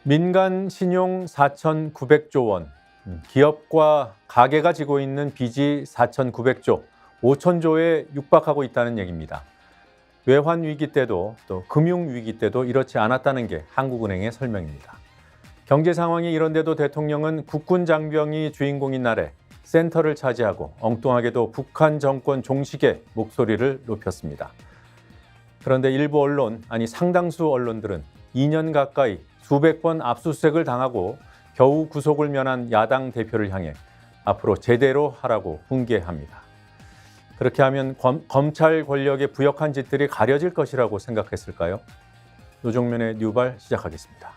민간 신용 4,900조 원, 기업과 가계가 지고 있는 빚이 4,900조, 5,000조에 육박하고 있다는 얘기입니다. 외환 위기 때도 또 금융 위기 때도 이렇지 않았다는 게 한국은행의 설명입니다. 경제 상황이 이런데도 대통령은 국군 장병이 주인공인 날에 센터를 차지하고 엉뚱하게도 북한 정권 종식에 목소리를 높였습니다. 그런데 일부 언론, 아니 상당수 언론들은 2년 가까이 수백 번 압수수색을 당하고 겨우 구속을 면한 야당 대표를 향해 앞으로 제대로 하라고 훈계합니다. 그렇게 하면 검찰 권력에 부역한 짓들이 가려질 것이라고 생각했을까요? 노종면의 뉴발 시작하겠습니다.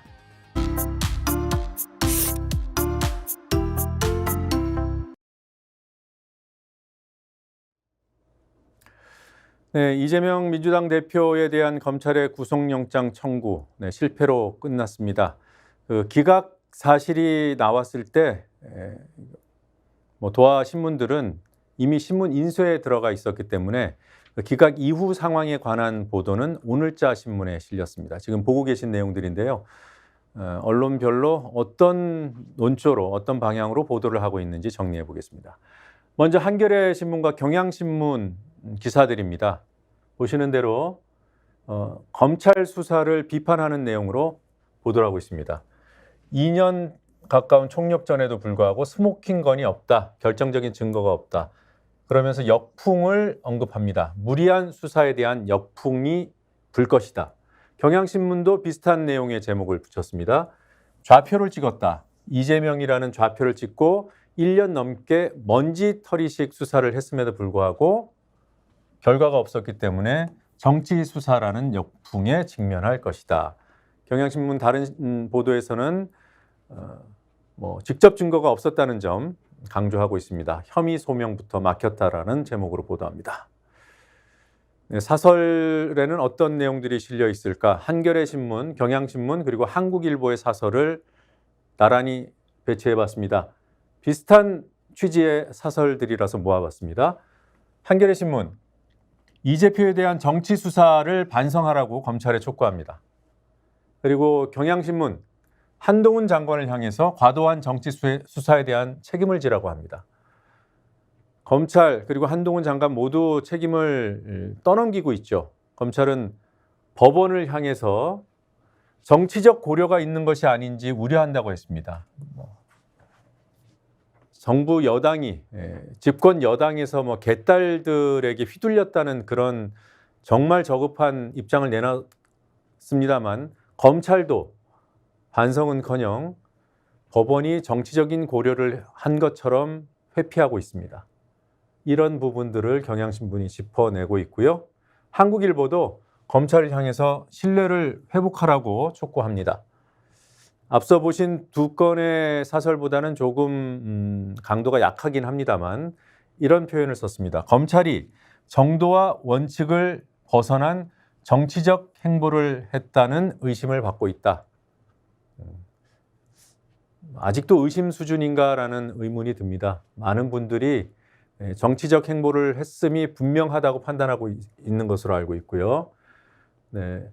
네, 이재명 민주당 대표에 대한 검찰의 구속영장 청구 실패로 끝났습니다. 기각 사실이 나왔을 때 도화 신문들은 이미 신문 인쇄에 들어가 있었기 때문에 기각 이후 상황에 관한 보도는 오늘자 신문에 실렸습니다. 지금 보고 계신 내용들인데요. 언론별로 어떤 논조로 어떤 방향으로 보도를 하고 있는지 정리해 보겠습니다. 먼저 한겨레 신문과 경향신문 기사들입니다. 보시는 대로 검찰 수사를 비판하는 내용으로 보도를 하고 있습니다. 2년 가까운 총력전에도 불구하고 스모킹 건이 없다. 결정적인 증거가 없다. 그러면서 역풍을 언급합니다. 무리한 수사에 대한 역풍이 불 것이다. 경향신문도 비슷한 내용의 제목을 붙였습니다. 좌표를 찍었다. 이재명이라는 좌표를 찍고 1년 넘게 먼지털이식 수사를 했음에도 불구하고 결과가 없었기 때문에 정치 수사라는 역풍에 직면할 것이다. 경향신문 다른 보도에서는 직접 증거가 없었다는 점 강조하고 있습니다. 혐의 소명부터 막혔다라는 제목으로 보도합니다. 사설에는 어떤 내용들이 실려 있을까? 한겨레 신문, 경향신문 그리고 한국일보의 사설을 나란히 배치해봤습니다. 비슷한 취지의 사설들이라서 모아봤습니다. 한겨레 신문, 이재표에 대한 정치 수사를 반성하라고 검찰에 촉구합니다. 그리고 경향신문, 한동훈 장관을 향해서 과도한 정치 수사에 대한 책임을 지라고 합니다. 검찰 그리고 한동훈 장관 모두 책임을 떠넘기고 있죠. 검찰은 법원을 향해서 정치적 고려가 있는 것이 아닌지 우려한다고 했습니다. 정부 여당이 집권 여당에서 개딸들에게 휘둘렸다는 그런 정말 저급한 입장을 내놨습니다만 검찰도 반성은커녕 법원이 정치적인 고려를 한 것처럼 회피하고 있습니다. 이런 부분들을 경향신문이 짚어내고 있고요. 한국일보도 검찰을 향해서 신뢰를 회복하라고 촉구합니다. 앞서 보신 두 건의 사설보다는 조금 강도가 약하긴 합니다만 이런 표현을 썼습니다. 검찰이 정도와 원칙을 벗어난 정치적 행보를 했다는 의심을 받고 있다. 아직도 의심 수준인가라는 의문이 듭니다. 많은 분들이 정치적 행보를 했음이 분명하다고 판단하고 있는 것으로 알고 있고요. 네.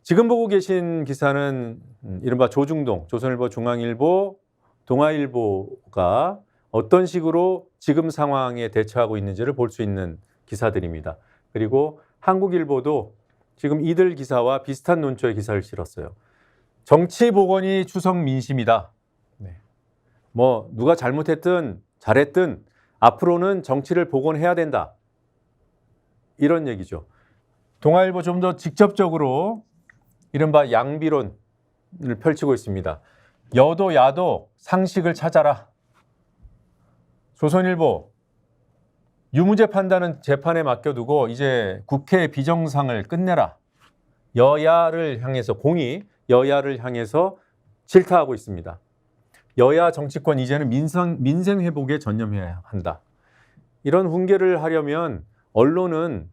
지금 보고 계신 기사는 이른바 조중동, 조선일보, 중앙일보, 동아일보가 어떤 식으로 지금 상황에 대처하고 있는지를 볼 수 있는 기사들입니다. 그리고 한국일보도 지금 이들 기사와 비슷한 논조의 기사를 실었어요. 정치 복원이 추석 민심이다. 네. 누가 잘못했든 잘했든 앞으로는 정치를 복원해야 된다. 이런 얘기죠. 동아일보 좀 더 직접적으로 이른바 양비론을 펼치고 있습니다. 여도 야도 상식을 찾아라. 조선일보, 유무죄 판단은 재판에 맡겨두고 이제 국회 비정상을 끝내라. 여야를 향해서 여야를 향해서 질타하고 있습니다. 여야 정치권 이제는 민생 회복에 전념해야 한다. 이런 훈계를 하려면 언론은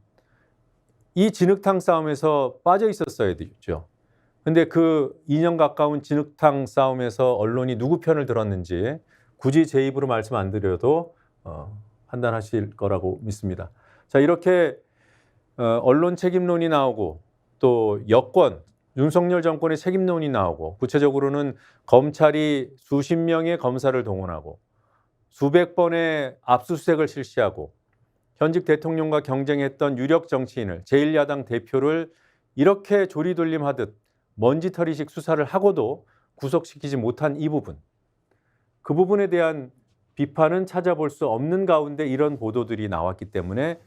이 진흙탕 싸움에서 빠져 있었어야 되죠. 근데 그 2년 가까운 진흙탕 싸움에서 언론이 누구 편을 들었는지 굳이 제 입으로 말씀 안 드려도 판단하실 거라고 믿습니다. 자, 이렇게 언론 책임론이 나오고 또 여권, 윤석열 정권의 책임론이 나오고 구체적으로는 검찰이 수십 명의 검사를 동원하고 수백 번의 압수수색을 실시하고 현직 대통령과 경쟁했던 유력 정치인을 제1야당 대표를 이렇게 조리돌림하듯 먼지털이식 수사를 하고도 구속시키지 못한 이 부분. 그 부분에 대한 비판은 찾아볼 수 없는 가운데 이런 보도들이 나왔기 때문에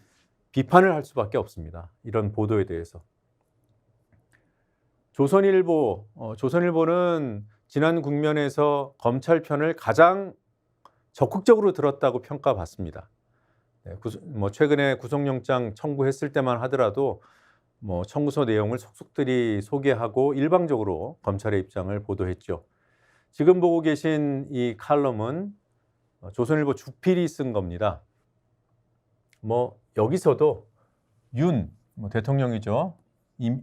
비판을 할 수밖에 없습니다. 이런 보도에 대해서. 조선일보는 지난 국면에서 검찰 편을 가장 적극적으로 들었다고 평가받습니다. 최근에 구속영장 청구했을 때만 하더라도 청구서 내용을 속속들이 소개하고 일방적으로 검찰의 입장을 보도했죠. 지금 보고 계신 이 칼럼은 조선일보 주필이 쓴 겁니다. 여기서도 윤 대통령이죠.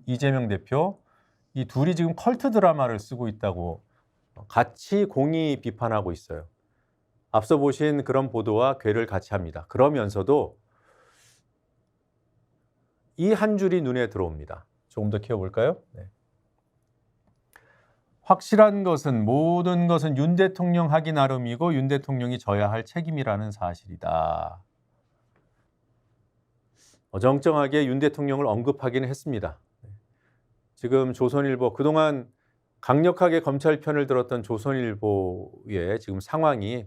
이재명 대표 이 둘이 지금 컬트 드라마를 쓰고 있다고 같이 공히 비판하고 있어요. 앞서 보신 그런 보도와 궤를 같이 합니다. 그러면서도 이 한 줄이 눈에 들어옵니다. 조금 더 키워볼까요? 네. 확실한 것은 모든 것은 윤 대통령 하기 나름이고 윤 대통령이 져야 할 책임이라는 사실이다. 어정쩡하게 윤 대통령을 언급하기는 했습니다. 지금 조선일보, 그동안 강력하게 검찰 편을 들었던 조선일보의 지금 상황이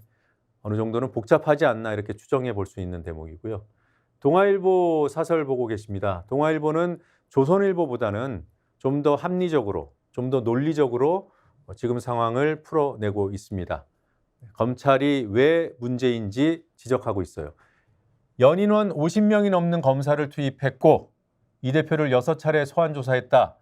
어느 정도는 복잡하지 않나 이렇게 추정해 볼 수 있는 대목이고요. 동아일보 사설 보고 계십니다. 동아일보는 조선일보보다는 좀 더 합리적으로, 좀 더 논리적으로 지금 상황을 풀어내고 있습니다. 검찰이 왜 문제인지 지적하고 있어요. 연인원 50명이 넘는 검사를 투입했고 이 대표를 6차례 소환 조사했다.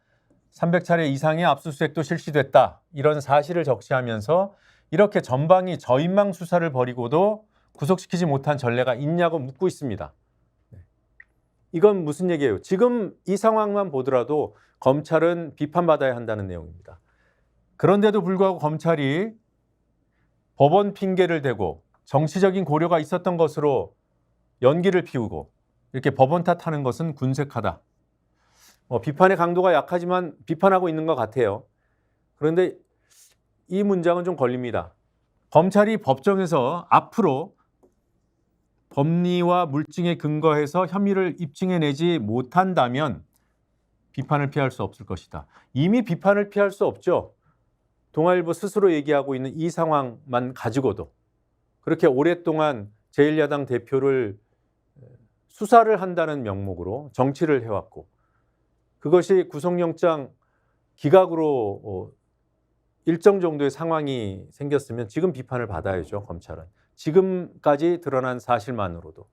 300차례 이상의 압수수색도 실시됐다. 이런 사실을 적시하면서 이렇게 전방위 저인망 수사를 벌이고도 구속시키지 못한 전례가 있냐고 묻고 있습니다. 이건 무슨 얘기예요? 지금 이 상황만 보더라도 검찰은 비판받아야 한다는 내용입니다. 그런데도 불구하고 검찰이 법원 핑계를 대고 정치적인 고려가 있었던 것으로 연기를 피우고 이렇게 법원 탓하는 것은 군색하다. 비판의 강도가 약하지만 비판하고 있는 것 같아요. 그런데 이 문장은 좀 걸립니다. 검찰이 법정에서 앞으로 법리와 물증에 근거해서 혐의를 입증해내지 못한다면 비판을 피할 수 없을 것이다. 이미 비판을 피할 수 없죠. 동아일보 스스로 얘기하고 있는 이 상황만 가지고도 그렇게 오랫동안 제1야당 대표를 수사를 한다는 명목으로 정치를 해왔고 그것이 구속영장 기각으로 일정 정도의 상황이 생겼으면 지금 비판을 받아야죠, 검찰은. 지금까지 드러난 사실만으로도.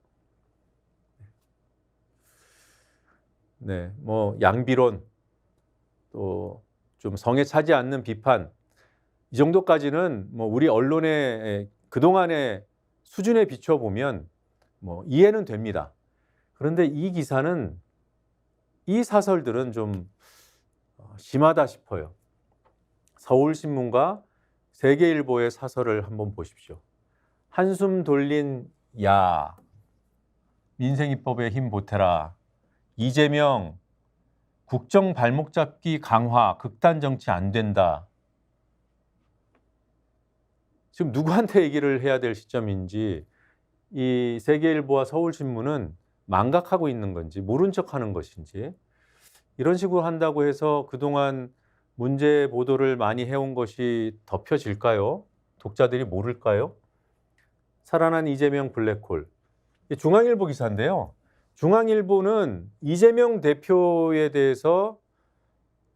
네, 양비론 또 좀 성에 차지 않는 비판 이 정도까지는 우리 언론의 그동안의 수준에 비춰보면 이해는 됩니다. 그런데 이 기사는 이 사설들은 좀 심하다 싶어요. 서울신문과 세계일보의 사설을 한번 보십시오. 한숨 돌린 야, 민생입법에 힘 보태라. 이재명 국정 발목 잡기 강화, 극단 정치 안 된다. 지금 누구한테 얘기를 해야 될 시점인지 이 세계일보와 서울신문은 망각하고 있는 건지 모른 척하는 것인지 이런 식으로 한다고 해서 그동안 문제 보도를 많이 해온 것이 덮여질까요? 독자들이 모를까요? 살아난 이재명 블랙홀. 중앙일보 기사인데요. 중앙일보는 이재명 대표에 대해서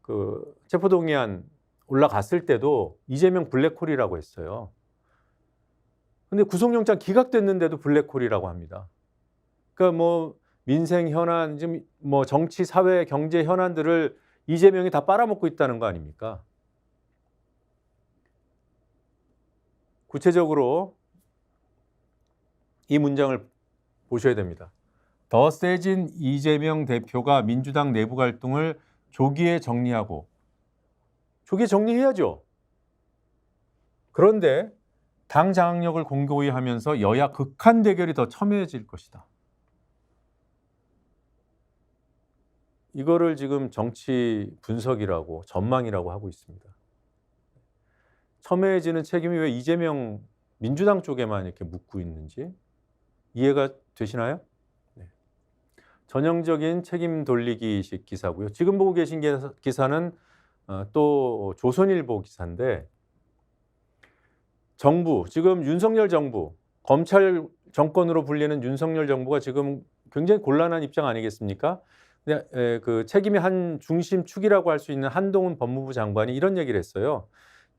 그 체포동의안 올라갔을 때도 이재명 블랙홀이라고 했어요. 근데 구속영장 기각됐는데도 블랙홀이라고 합니다. 그러니까 민생 현안, 지금 정치, 사회, 경제 현안들을 이재명이 다 빨아먹고 있다는 거 아닙니까? 구체적으로 이 문장을 보셔야 됩니다. 더 세진 이재명 대표가 민주당 내부 갈등을 조기에 정리하고 조기에 정리해야죠. 그런데 당 장악력을 공고히 하면서 여야 극한 대결이 더 첨예해질 것이다. 이거를 지금 정치 분석이라고 전망이라고 하고 있습니다. 첨예해지는 책임이 왜 이재명 민주당 쪽에만 이렇게 묻고 있는지 이해가 되시나요? 네. 전형적인 책임 돌리기식 기사고요. 지금 보고 계신 기사는 또 조선일보 기사인데 정부, 지금 윤석열 정부, 검찰 정권으로 불리는 윤석열 정부가 지금 굉장히 곤란한 입장 아니겠습니까? 그 책임의 한 중심축이라고 할 수 있는 한동훈 법무부 장관이 이런 얘기를 했어요.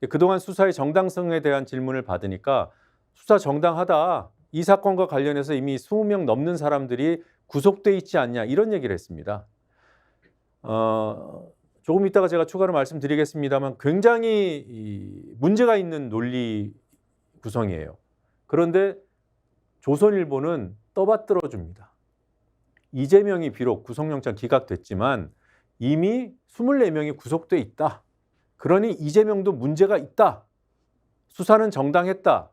그동안 수사의 정당성에 대한 질문을 받으니까 수사 정당하다. 이 사건과 관련해서 이미 20명 넘는 사람들이 구속돼 있지 않냐 이런 얘기를 했습니다. 조금 이따가 제가 추가로 말씀드리겠습니다만 굉장히 문제가 있는 논리 구성이에요. 그런데 조선일보는 떠받들어 줍니다. 이재명이 비록 구속영장 기각됐지만 이미 24명이 구속돼 있다. 그러니 이재명도 문제가 있다. 수사는 정당했다.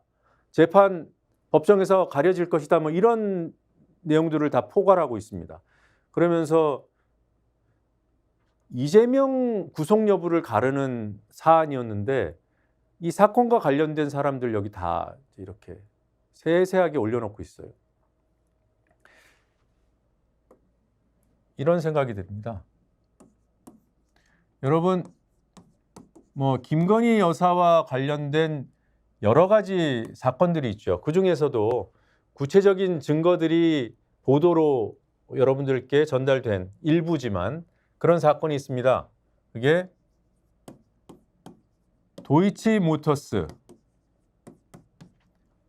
재판 법정에서 가려질 것이다. 뭐 이런 내용들을 다 포괄하고 있습니다. 그러면서 이재명 구속 여부를 가르는 사안이었는데 이 사건과 관련된 사람들 여기 다 이렇게 세세하게 올려놓고 있어요. 이런 생각이 듭니다. 여러분, 뭐 김건희 여사와 관련된 여러 가지 사건들이 있죠. 그 중에서도 구체적인 증거들이 보도로 여러분들께 전달된 일부지만 그런 사건이 있습니다. 그게 도이치모터스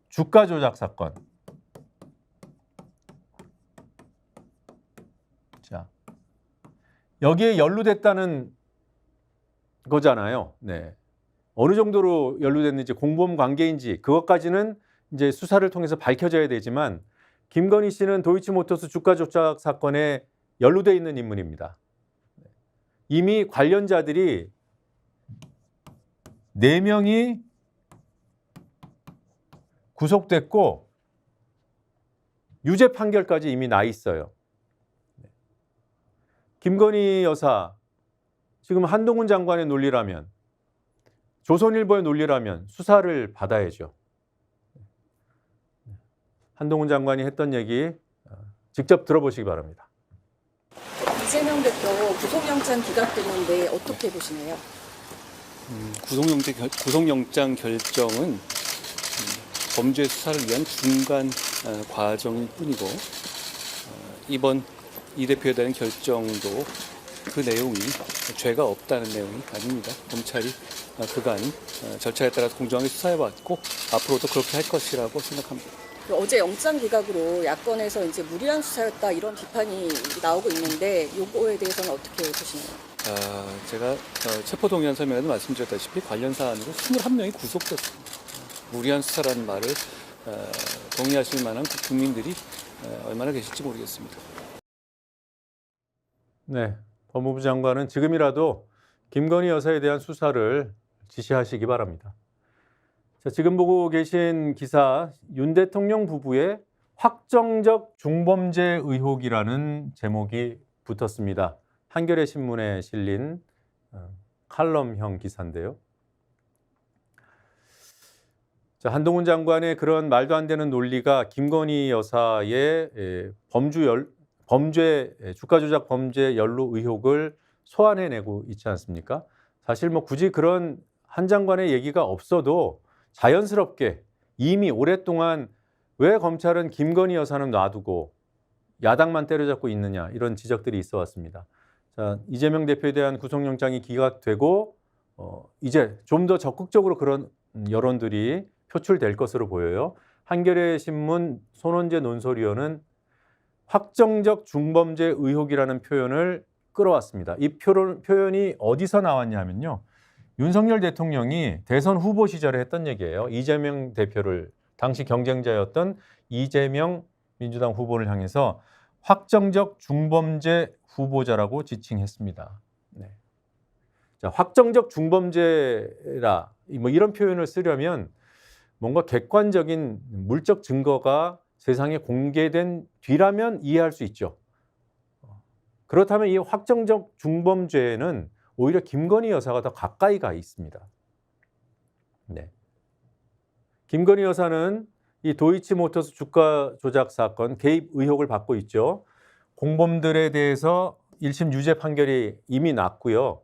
주가 조작 사건. 자, 여기에 연루됐다는 거잖아요. 네. 어느 정도로 연루됐는지 공범 관계인지 그것까지는 이제 수사를 통해서 밝혀져야 되지만 김건희 씨는 도이치모터스 주가 조작 사건에 연루돼 있는 인물입니다. 이미 관련자들이 4명이 구속됐고 유죄 판결까지 이미 나 있어요. 김건희 여사, 지금 한동훈 장관의 논리라면, 조선일보의 논리라면 수사를 받아야죠. 한동훈 장관이 했던 얘기 직접 들어보시기 바랍니다. 이재명 대표 구속영장 기각됐는데 어떻게 보시나요? 구속영장 결정은 범죄 수사를 위한 중간 과정일 뿐이고 이번 이 대표에 대한 결정도 그 내용이 죄가 없다는 내용이 아닙니다. 검찰이 그간 절차에 따라 공정하게 수사해왔고 앞으로도 그렇게 할 것이라고 생각합니다. 어제 영장 기각으로 야권에서 이제 무리한 수사였다 이런 비판이 나오고 있는데 요거에 대해서는 어떻게 보시나요? 제가 체포동의안 설명에도 말씀드렸다시피 관련 사안으로 21명이 구속됐습니다. 무리한 수사라는 말을 동의하실 만한 국민들이 얼마나 계실지 모르겠습니다. 네, 법무부 장관은 지금이라도 김건희 여사에 대한 수사를 지시하시기 바랍니다. 자, 지금 보고 계신 기사, 윤 대통령 부부의 확정적 중범죄 의혹이라는 제목이 붙었습니다. 한겨레 신문에 실린 칼럼형 기사인데요. 자, 한동훈 장관의 그런 말도 안 되는 논리가 김건희 여사의 범죄 주가 조작 범죄 연루 의혹을 소환해내고 있지 않습니까? 사실 뭐 굳이 그런 한 장관의 얘기가 없어도 자연스럽게 이미 오랫동안 왜 검찰은 김건희 여사는 놔두고 야당만 때려잡고 있느냐 이런 지적들이 있어 왔습니다. 자, 이재명 대표에 대한 구속영장이 기각되고 이제 좀 더 적극적으로 그런 여론들이 표출될 것으로 보여요. 한겨레 신문 손원재 논설위원은 확정적 중범죄 의혹이라는 표현을 끌어왔습니다. 이 표현이 어디서 나왔냐면요. 윤석열 대통령이 대선 후보 시절에 했던 얘기예요. 이재명 대표를 당시 경쟁자였던 이재명 민주당 후보를 향해서 확정적 중범죄 후보자라고 지칭했습니다. 네. 자, 확정적 중범죄라 뭐 이런 표현을 쓰려면 뭔가 객관적인 물적 증거가 세상에 공개된 뒤라면 이해할 수 있죠. 그렇다면 이 확정적 중범죄에는 오히려 김건희 여사가 더 가까이 가 있습니다. 네. 김건희 여사는 이 도이치모터스 주가 조작 사건 개입 의혹을 받고 있죠. 공범들에 대해서 1심 유죄 판결이 이미 났고요.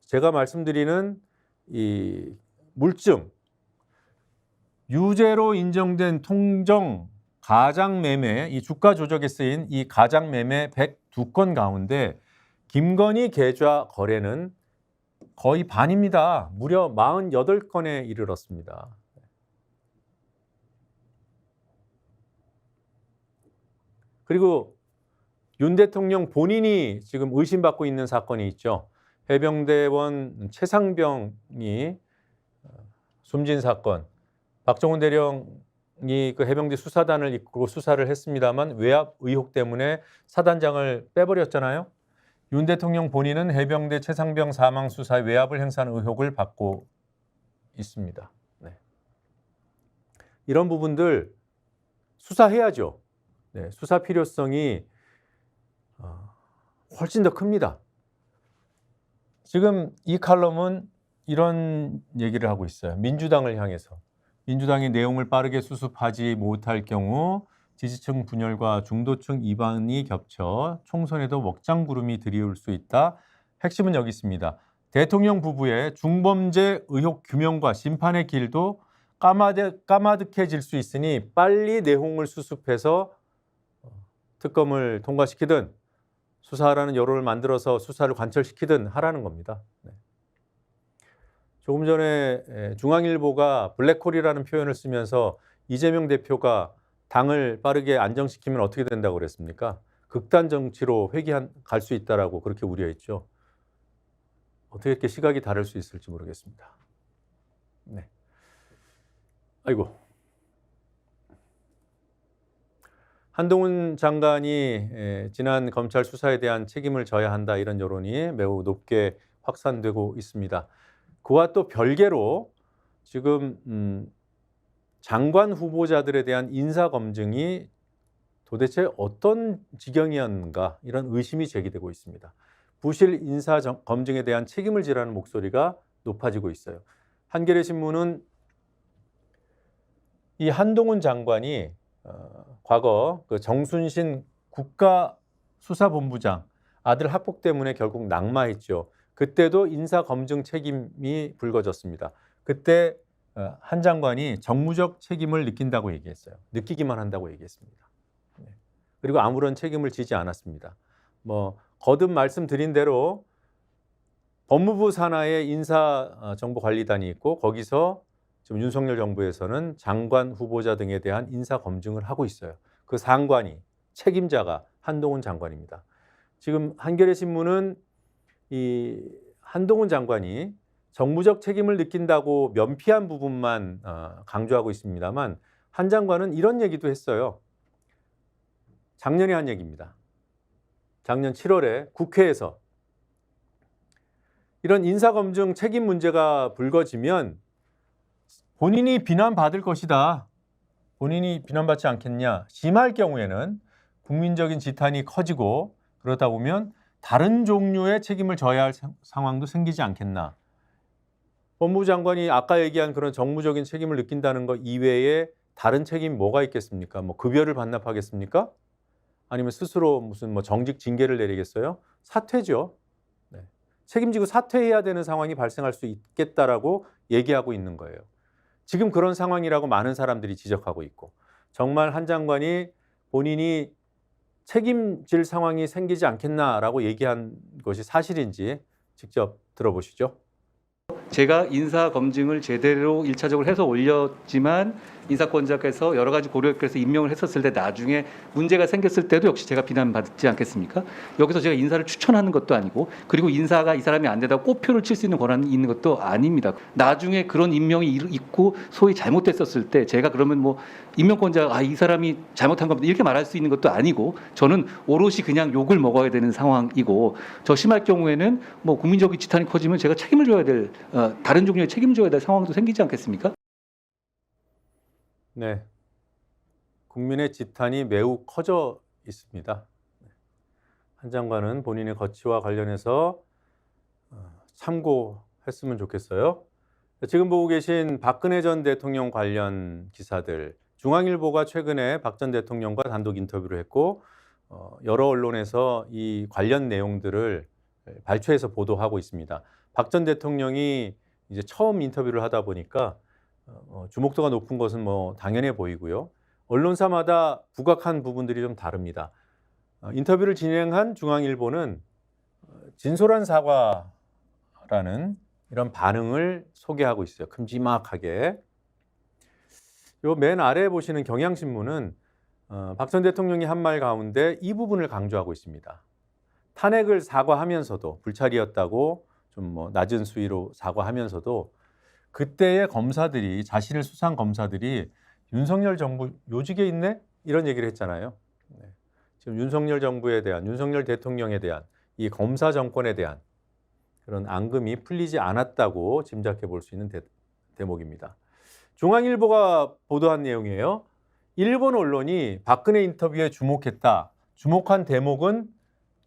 제가 말씀드리는 이 물증, 유죄로 인정된 통정 가장 매매, 이 주가 조작에 쓰인 이 가장 매매 102건 가운데 김건희 계좌 거래는 거의 반입니다. 무려 48건에 이르렀습니다. 그리고 윤 대통령 본인이 지금 의심받고 있는 사건이 있죠. 해병대원 최상병이 숨진 사건. 박정훈 대령이 그 해병대 수사단을 이끌고 수사를 했습니다만 외압 의혹 때문에 사단장을 빼버렸잖아요. 윤 대통령 본인은 해병대 최상병 사망 수사에 외압을 행사한 의혹을 받고 있습니다. 네. 이런 부분들 수사해야죠. 네, 수사 필요성이 훨씬 더 큽니다. 지금 이 칼럼은 이런 얘기를 하고 있어요. 민주당을 향해서. 민주당이 내용을 빠르게 수습하지 못할 경우 지지층 분열과 중도층 이반이 겹쳐 총선에도 먹장구름이 들이올 수 있다. 핵심은 여기 있습니다. 대통령 부부의 중범죄 의혹 규명과 심판의 길도 까마득해질 수 있으니 빨리 내용을 수습해서 특검을 통과시키든 수사하라는 여론을 만들어서 수사를 관철시키든 하라는 겁니다. 네. 조금 전에 중앙일보가 블랙홀이라는 표현을 쓰면서 이재명 대표가 당을 빠르게 안정시키면 어떻게 된다고 그랬습니까? 극단 정치로 갈 수 있다라고 그렇게 우려했죠. 어떻게 이렇게 시각이 다를 수 있을지 모르겠습니다. 네. 아이고. 한동훈 장관이 지난 검찰 수사에 대한 책임을 져야 한다 이런 여론이 매우 높게 확산되고 있습니다. 그와 또 별개로 지금 장관 후보자들에 대한 인사 검증이 도대체 어떤 지경이었는가 이런 의심이 제기되고 있습니다. 부실 인사 검증에 대한 책임을 지라는 목소리가 높아지고 있어요. 한겨레 신문은 이 한동훈 장관이 과거 그 정순신 국가수사본부장 아들 학폭 때문에 결국 낙마했죠. 그때도 인사검증 책임이 불거졌습니다. 그때 한 장관이 정무적 책임을 느낀다고 얘기했어요. 느끼기만 한다고 얘기했습니다. 그리고 아무런 책임을 지지 않았습니다. 거듭 말씀드린 대로 법무부 산하에 인사정보관리단이 있고 거기서 지금 윤석열 정부에서는 장관 후보자 등에 대한 인사 검증을 하고 있어요. 그 상관이 책임자가 한동훈 장관입니다. 지금 한겨레 신문은 이 한동훈 장관이 정무적 책임을 느낀다고 면피한 부분만 강조하고 있습니다만 한 장관은 이런 얘기도 했어요. 작년에 한 얘기입니다. 작년 7월에 국회에서 이런 인사검증 책임 문제가 불거지면 본인이 비난받을 것이다. 본인이 비난받지 않겠냐. 심할 경우에는 국민적인 지탄이 커지고 그러다 보면 다른 종류의 책임을 져야 할 상황도 생기지 않겠나. 법무부 장관이 아까 얘기한 그런 정무적인 책임을 느낀다는 것 이외에 다른 책임이 뭐가 있겠습니까? 급여를 반납하겠습니까? 아니면 스스로 무슨 정직 징계를 내리겠어요? 사퇴죠. 네. 책임지고 사퇴해야 되는 상황이 발생할 수 있겠다라고 얘기하고 있는 거예요. 지금 그런 상황이라고 많은 사람들이 지적하고 있고 정말 한 장관이 본인이 책임질 상황이 생기지 않겠나라고 얘기한 것이 사실인지 직접 들어보시죠. 제가 인사 검증을 제대로 1차적으로 해서 올렸지만 인사권자께서 여러 가지 고려해서 임명을 했었을 때 나중에 문제가 생겼을 때도 역시 제가 비난받지 않겠습니까? 여기서 제가 인사를 추천하는 것도 아니고 그리고 인사가 이 사람이 안 되다고 꼬표를 칠 수 있는 권한이 있는 것도 아닙니다. 나중에 그런 임명이 있고 소위 잘못됐었을 때 제가 그러면 임명권자가 이 사람이 잘못한 겁니다 이렇게 말할 수 있는 것도 아니고 저는 오롯이 그냥 욕을 먹어야 되는 상황이고 저 심할 경우에는 국민적인 지탄이 커지면 제가 책임을 져야 될 다른 종류의 책임을 져야 될 상황도 생기지 않겠습니까? 네, 국민의 지탄이 매우 커져 있습니다. 한 장관은 본인의 거취와 관련해서 참고했으면 좋겠어요. 지금 보고 계신 박근혜 전 대통령 관련 기사들, 중앙일보가 최근에 박 전 대통령과 단독 인터뷰를 했고 여러 언론에서 이 관련 내용들을 발췌해서 보도하고 있습니다. 박 전 대통령이 이제 처음 인터뷰를 하다 보니까 주목도가 높은 것은 뭐 당연해 보이고요. 언론사마다 부각한 부분들이 좀 다릅니다. 인터뷰를 진행한 중앙일보는 진솔한 사과라는 이런 반응을 소개하고 있어요. 큼지막하게. 요 맨 아래에 보시는 경향신문은 박 전 대통령이 한 말 가운데 이 부분을 강조하고 있습니다. 탄핵을 사과하면서도 불찰이었다고 좀 뭐 낮은 수위로 사과하면서도 그때의 검사들이 자신을 수사한 검사들이 윤석열 정부 요직에 있네? 이런 얘기를 했잖아요. 네. 지금 윤석열 정부에 대한 윤석열 대통령에 대한 이 검사 정권에 대한 그런 앙금이 풀리지 않았다고 짐작해 볼 수 있는 대목입니다. 중앙일보가 보도한 내용이에요. 일본 언론이 박근혜 인터뷰에 주목했다. 주목한 대목은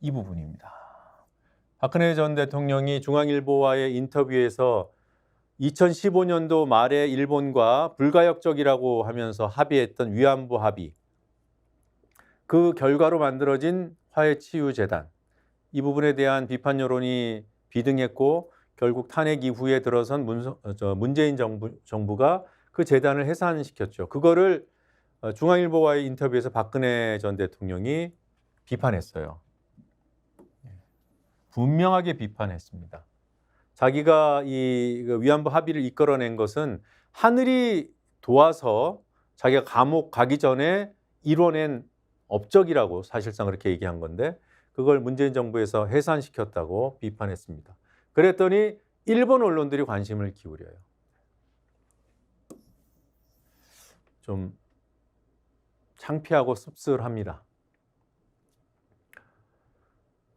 이 부분입니다. 박근혜 전 대통령이 중앙일보와의 인터뷰에서 2015년도 말에 일본과 불가역적이라고 하면서 합의했던 위안부 합의, 그 결과로 만들어진 화해치유재단, 이 부분에 대한 비판 여론이 비등했고 결국 탄핵 이후에 들어선 문재인 정부가 그 재단을 해산시켰죠. 그거를 중앙일보와의 인터뷰에서 박근혜 전 대통령이 비판했어요. 분명하게 비판했습니다. 자기가 이 위안부 합의를 이끌어낸 것은 하늘이 도와서 자기가 감옥 가기 전에 이뤄낸 업적이라고 사실상 그렇게 얘기한 건데 그걸 문재인 정부에서 해산시켰다고 비판했습니다. 그랬더니 일본 언론들이 관심을 기울여요. 좀 창피하고 씁쓸합니다.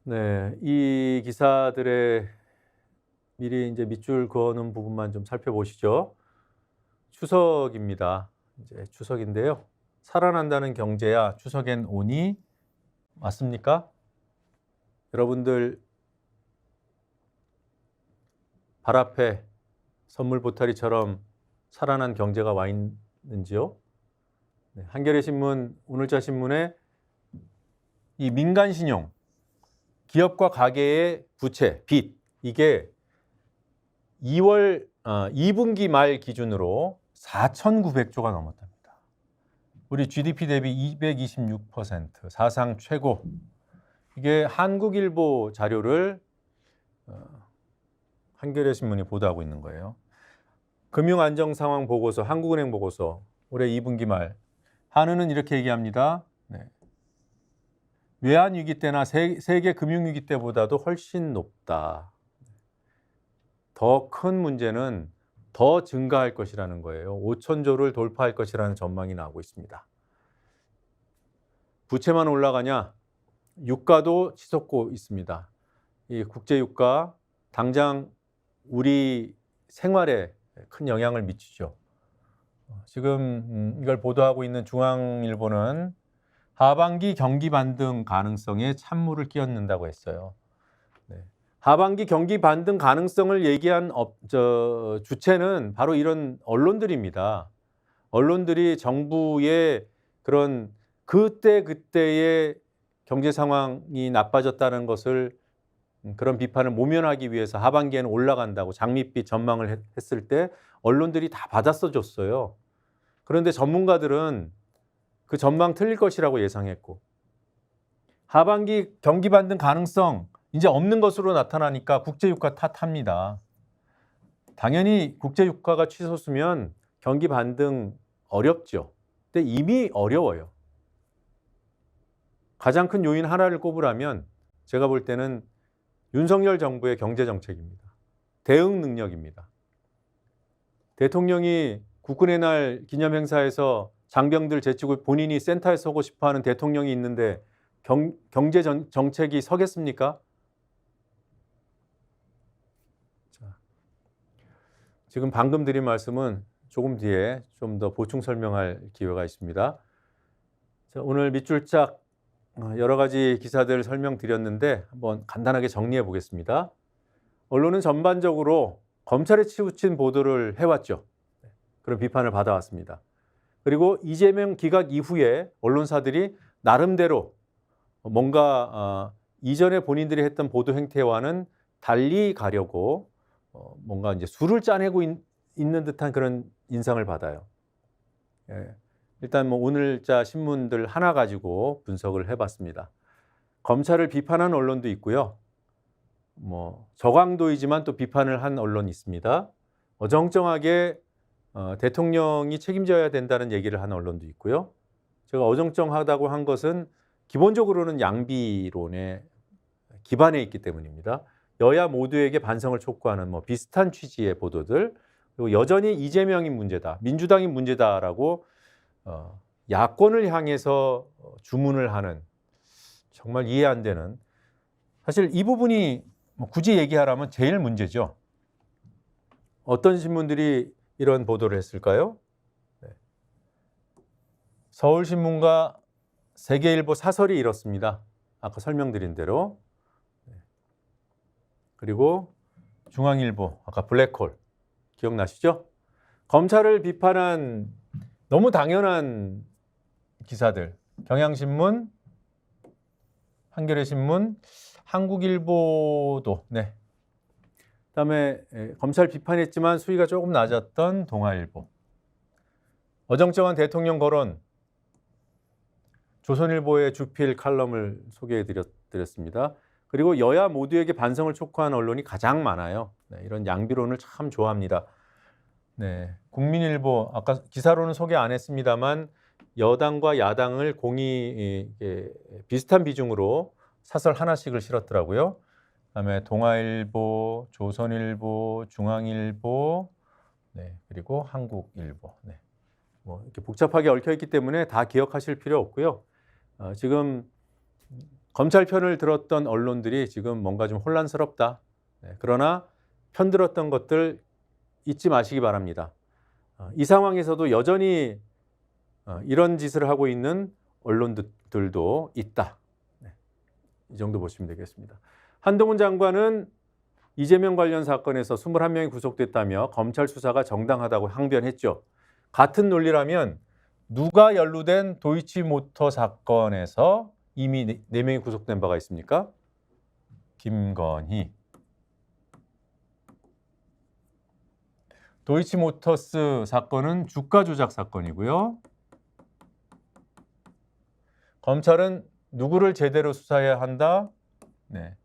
네, 이 기사들의 미리 이제 밑줄 그어놓은 부분만 좀 살펴보시죠. 추석입니다. 이제 추석인데요. 살아난다는 경제야 추석엔 오니 맞습니까? 여러분들 발 앞에 선물 보따리처럼 살아난 경제가 와 있는지요? 네, 한겨레 신문, 오늘자 신문에 이 민간 신용, 기업과 가계의 부채, 빚, 이게 2분기 말 기준으로 4,900조가 넘었답니다. 우리 GDP 대비 226%, 사상 최고. 이게 한국일보 자료를 한겨레 신문이 보도하고 있는 거예요. 금융안정상황 보고서, 한국은행 보고서, 올해 2분기 말. 한은은 이렇게 얘기합니다. 네. 외환위기 때나 세계 금융위기 때보다도 훨씬 높다. 더 큰 문제는 더 증가할 것이라는 거예요. 5,000조를 돌파할 것이라는 전망이 나오고 있습니다. 부채만 올라가냐? 유가도 치솟고 있습니다. 이 국제유가 당장 우리 생활에 큰 영향을 미치죠. 지금 이걸 보도하고 있는 중앙일보는 하반기 경기 반등 가능성에 찬물을 끼얹는다고 했어요. 네. 하반기 경기 반등 가능성을 얘기한 주체는 바로 이런 언론들입니다. 언론들이 정부의 그런 그때의 경제 상황이 나빠졌다는 것을 그런 비판을 모면하기 위해서 하반기에는 올라간다고 장밋빛 전망을 했을 때 언론들이 다 받아써 줬어요. 그런데 전문가들은 그 전망 틀릴 것이라고 예상했고 하반기 경기 반등 가능성 이제 없는 것으로 나타나니까 국제유가 탓합니다. 당연히 국제유가가 치솟으면 경기 반등 어렵죠. 근데 이미 어려워요. 가장 큰 요인 하나를 꼽으라면 제가 볼 때는 윤석열 정부의 경제정책입니다. 대응 능력입니다. 대통령이 국군의 날 기념행사에서 장병들 제치고 본인이 센터에 서고 싶어하는 대통령이 있는데 경제 정책이 서겠습니까? 자, 지금 방금 드린 말씀은 조금 뒤에 좀 더 보충 설명할 기회가 있습니다. 자, 오늘 밑줄 짝 여러 가지 기사들 설명드렸는데 한번 간단하게 정리해 보겠습니다. 언론은 전반적으로 검찰에 치우친 보도를 해왔죠. 그런 비판을 받아왔습니다. 그리고 이재명 기각 이후에 언론사들이 나름대로 뭔가 이전에 본인들이 했던 보도 행태와는 달리 가려고 뭔가 이제 수를 짜내고 있는 듯한 그런 인상을 받아요. 예. 일단 뭐 오늘자 신문들 하나 가지고 분석을 해봤습니다. 검찰을 비판한 언론도 있고요. 뭐 저강도이지만 또 비판을 한 언론이 있습니다. 어정쩡하게 대통령이 책임져야 된다는 얘기를 한 언론도 있고요. 제가 어정쩡하다고 한 것은 기본적으로는 양비론에 기반해 있기 때문입니다. 여야 모두에게 반성을 촉구하는 뭐 비슷한 취지의 보도들, 그리고 여전히 이재명이 문제다, 민주당이 문제다라고 야권을 향해서 주문을 하는, 정말 이해 안 되는, 사실 이 부분이 뭐 굳이 얘기하라면 제일 문제죠. 어떤 신문들이 이런 보도를 했을까요? 네. 서울신문과 세계일보 사설이 이렇습니다. 아까 설명드린 대로. 네. 그리고 중앙일보, 아까 블랙홀 기억나시죠? 검찰을 비판한 너무 당연한 기사들, 경향신문, 한겨레 신문, 한국일보도, 네. 그다음에 검찰 비판했지만 수위가 조금 낮았던 동아일보, 어정쩡한 대통령 거론, 조선일보의 주필 칼럼을 소개해 드렸습니다. 그리고 여야 모두에게 반성을 촉구한 언론이 가장 많아요. 네, 이런 양비론을 참 좋아합니다. 네, 국민일보, 아까 기사로는 소개 안 했습니다만 여당과 야당을 비슷한 비중으로 사설 하나씩을 실었더라고요. 그다음에 동아일보, 조선일보, 중앙일보, 네, 그리고 한국일보. 네. 뭐 이렇게 복잡하게 얽혀 있기 때문에 다 기억하실 필요 없고요. 지금 검찰 편을 들었던 언론들이 지금 뭔가 좀 혼란스럽다. 네, 그러나 편들었던 것들 잊지 마시기 바랍니다. 이 상황에서도 여전히 이런 짓을 하고 있는 언론들도 있다. 네, 이 정도 보시면 되겠습니다. 한동훈 장관은 이재명 관련 사건에서 21명이 구속됐다며 검찰 수사가 정당하다고 항변했죠. 같은 논리라면 누가 연루된 도이치모터 사건에서 이미 4명이 구속된 바가 있습니까? 김건희. 도이치모터스 사건은 주가 조작 사건이고요. 검찰은 누구를 제대로 수사해야 한다? 네.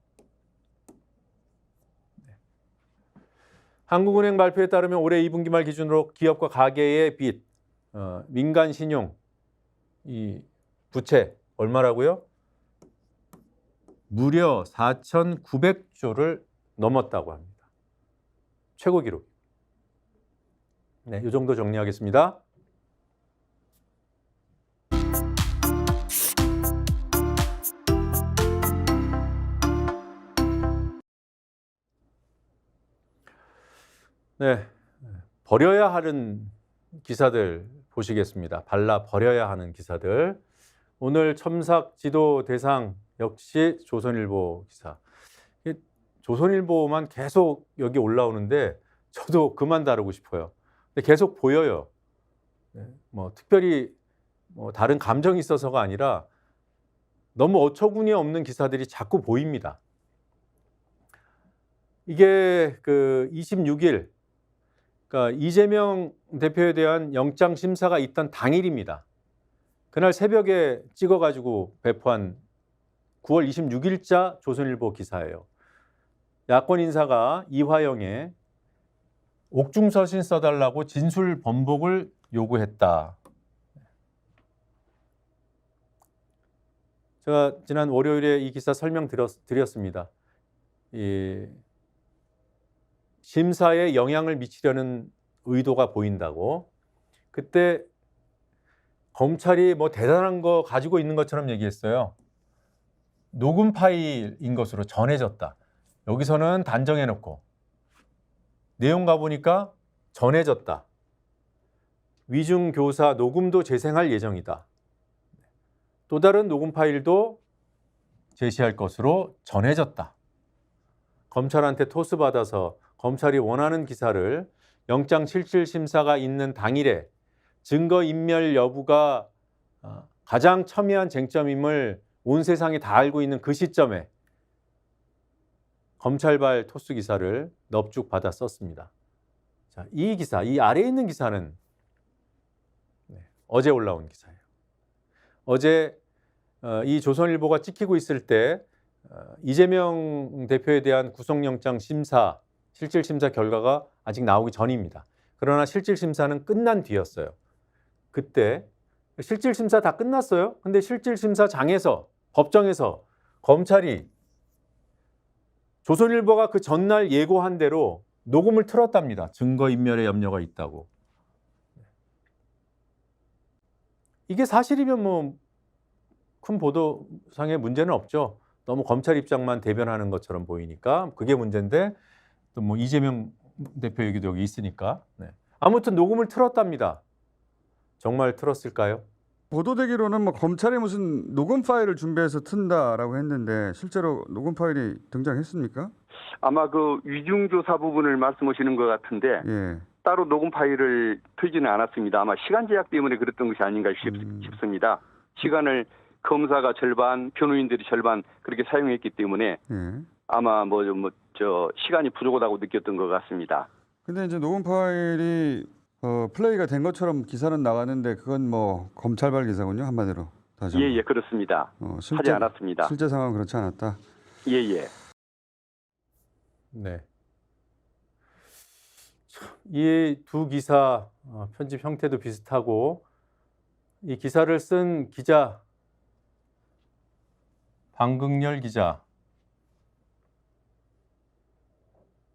한국은행 발표에 따르면 올해 2분기 말 기준으로 기업과 가계의 빚, 민간 신용, 이 부채 얼마라고요? 무려 4,900조를 넘었다고 합니다. 최고 기록. 네, 이 정도 정리하겠습니다. 네, 버려야 하는 기사들 보시겠습니다. 발라 버려야 하는 기사들. 오늘 첨삭 지도 대상 역시 조선일보 기사. 조선일보만 계속 여기 올라오는데 저도 그만 다루고 싶어요. 근데 계속 보여요. 뭐 특별히 뭐 다른 감정이 있어서가 아니라 너무 어처구니 없는 기사들이 자꾸 보입니다. 이게 그 26일, 그러니까 이재명 대표에 대한 영장 심사가 있던 당일입니다. 그날 새벽에 찍어가지고 배포한 9월 26일자 조선일보 기사예요. 야권 인사가 이화영에 옥중서신 써달라고 진술 번복을 요구했다. 제가 지난 월요일에 이 기사 설명드렸습니다. 이 심사에 영향을 미치려는 의도가 보인다고. 그때 검찰이 뭐 대단한 거 가지고 있는 것처럼 얘기했어요. 녹음 파일인 것으로 전해졌다. 여기서는 단정해놓고 내용 가보니까 전해졌다. 위중 교사 녹음도 재생할 예정이다. 또 다른 녹음 파일도 제시할 것으로 전해졌다. 검찰한테 토스받아서 검찰이 원하는 기사를 영장 실질 심사가 있는 당일에 증거인멸 여부가 가장 첨예한 쟁점임을 온 세상이 다 알고 있는 그 시점에 검찰발 토스 기사를 넙죽 받아 썼습니다. 자, 이 기사, 이 아래에 있는 기사는 어제 올라온 기사예요. 어제 이 조선일보가 찍히고 있을 때 이재명 대표에 대한 구속영장 심사, 실질심사 결과가 아직 나오기 전입니다. 그러나 실질심사는 끝난 뒤였어요. 그때 실질심사 다 끝났어요. 근데 실질심사장에서, 법정에서 검찰이 조선일보가 그 전날 예고한 대로 녹음을 틀었답니다. 증거인멸의 염려가 있다고. 이게 사실이면 뭐 큰 보도상의 문제는 없죠. 너무 검찰 입장만 대변하는 것처럼 보이니까 그게 문제인데 또 뭐 이재명 대표 얘기도 여기 있으니까. 네. 아무튼 녹음을 틀었답니다. 정말 틀었을까요? 보도되기로는 뭐 검찰이 무슨 녹음 파일을 준비해서 튼다라고 했는데 실제로 녹음 파일이 등장했습니까? 아마 그 위중조사 부분을 말씀하시는 것 같은데 예. 따로 녹음 파일을 틀지는 않았습니다. 아마 시간 제약 때문에 그랬던 것이 아닌가 싶습니다. 시간을 검사가 절반, 변호인들이 절반 그렇게 사용했기 때문에 예. 아마 시간이 부족하다고 느꼈던 것 같습니다. 근데 이제 녹음 파일이 플레이가 된 것처럼 기사는 나가는데 그건 뭐 검찰발 기사군요, 한마디로. 다시 한번. 예, 그렇습니다. 하지 않았습니다. 실제 상황은 그렇지 않았다. 예. 네. 이 두 기사 편집 형태도 비슷하고 이 기사를 쓴 기자 방극렬 기자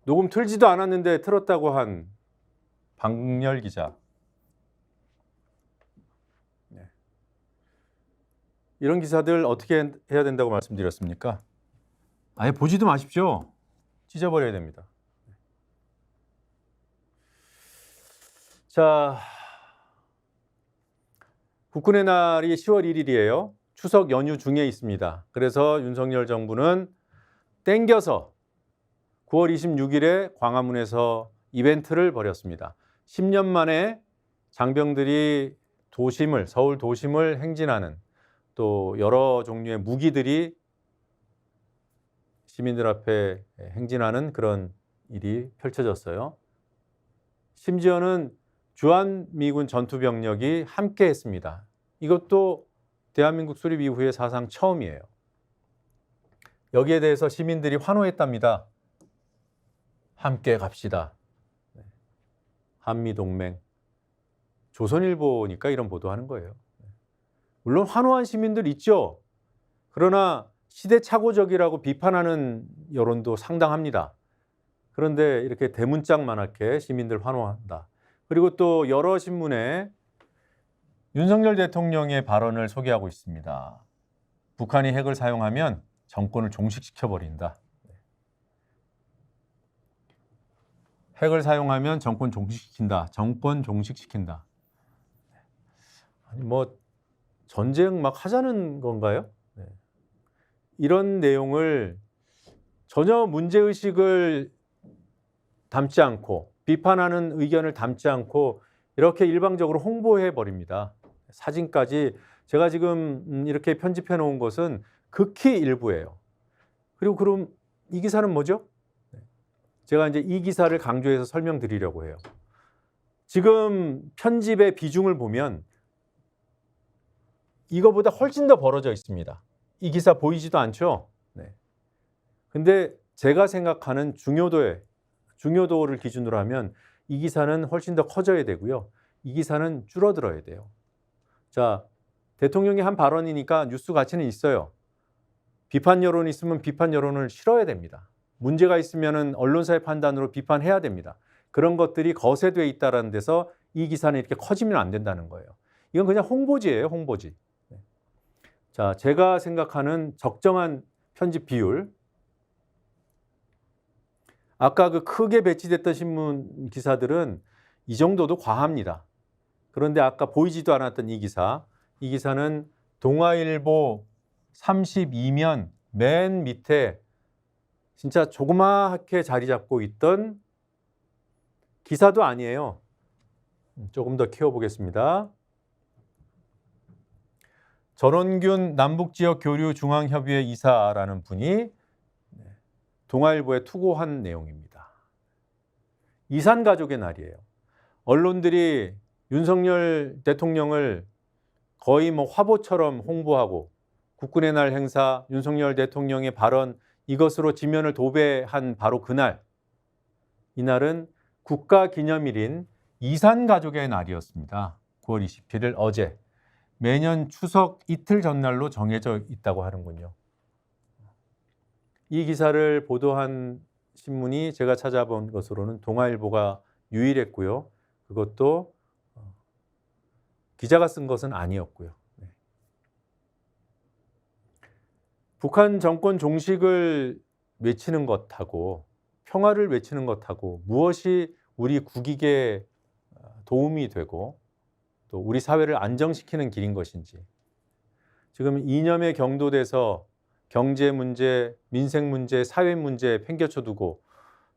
녹음 틀지도 않았는데 틀었다고 한 방극렬 기자. 네. 이런 기사들 어떻게 해야 된다고 말씀드렸습니까? 아예 보지도 마십시오. 찢어버려야 됩니다. 자, 국군의 날이 10월 1일이에요. 추석 연휴 중에 있습니다. 그래서 윤석열 정부는 땡겨서 9월 26일에 광화문에서 이벤트를 벌였습니다. 10년 만에 장병들이 서울 도심을 행진하는 또 여러 종류의 무기들이 시민들 앞에 행진하는 그런 일이 펼쳐졌어요. 심지어는 주한미군 전투병력이 함께 했습니다. 이것도 대한민국 수립 이후에 사상 처음이에요. 여기에 대해서 시민들이 환호했답니다. 함께 갑시다. 한미동맹. 조선일보니까 이런 보도하는 거예요. 물론 환호한 시민들 있죠. 그러나 시대착오적이라고 비판하는 여론도 상당합니다. 그런데 이렇게 대문짝만하게 시민들 환호한다. 그리고 또 여러 신문에 윤석열 대통령의 발언을 소개하고 있습니다. 북한이 핵을 사용하면 정권을 종식시켜버린다. 핵을 사용하면 정권 종식시킨다. 정권 종식시킨다. 아니 뭐 전쟁 막 하자는 건가요? 네. 이런 내용을 전혀 문제의식을 담지 않고 비판하는 의견을 담지 않고 이렇게 일방적으로 홍보해 버립니다. 사진까지 제가 지금 이렇게 편집해 놓은 것은 극히 일부예요. 그리고 그럼 이 기사는 뭐죠? 제가 이제 이 기사를 강조해서 설명드리려고 해요. 지금 편집의 비중을 보면 이거보다 훨씬 더 벌어져 있습니다. 이 기사 보이지도 않죠? 네. 근데 제가 생각하는 중요도를 기준으로 하면 이 기사는 훨씬 더 커져야 되고요. 이 기사는 줄어들어야 돼요. 자, 대통령이 한 발언이니까 뉴스 가치는 있어요. 비판 여론이 있으면 비판 여론을 실어야 됩니다. 문제가 있으면 언론사의 판단으로 비판해야 됩니다. 그런 것들이 거세되어 있다는 데서 이 기사는 이렇게 커지면 안 된다는 거예요. 이건 그냥 홍보지예요, 홍보지. 자, 제가 생각하는 적정한 편집 비율. 아까 그 크게 배치됐던 신문 기사들은 이 정도도 과합니다. 그런데 아까 보이지도 않았던 이 기사는 동아일보 32면 맨 밑에 진짜 조그맣게 자리 잡고 있던 기사도 아니에요. 조금 더 키워보겠습니다. 전원균 남북지역교류중앙협의회 이사라는 분이 동아일보에 투고한 내용입니다. 이산가족의 날이에요. 언론들이 윤석열 대통령을 거의 뭐 화보처럼 홍보하고 국군의 날 행사, 윤석열 대통령의 발언 이것으로 지면을 도배한 바로 그날, 이날은 국가기념일인 이산가족의 날이었습니다. 9월 27일 어제. 매년 추석 이틀 전날로 정해져 있다고 하는군요. 이 기사를 보도한 신문이 제가 찾아본 것으로는 동아일보가 유일했고요. 그것도 기자가 쓴 것은 아니었고요. 네. 북한 정권 종식을 외치는 것하고 평화를 외치는 것하고 무엇이 우리 국익에 도움이 되고 또 우리 사회를 안정시키는 길인 것인지, 지금 이념에 경도돼서 경제 문제, 민생 문제, 사회 문제 팽개쳐두고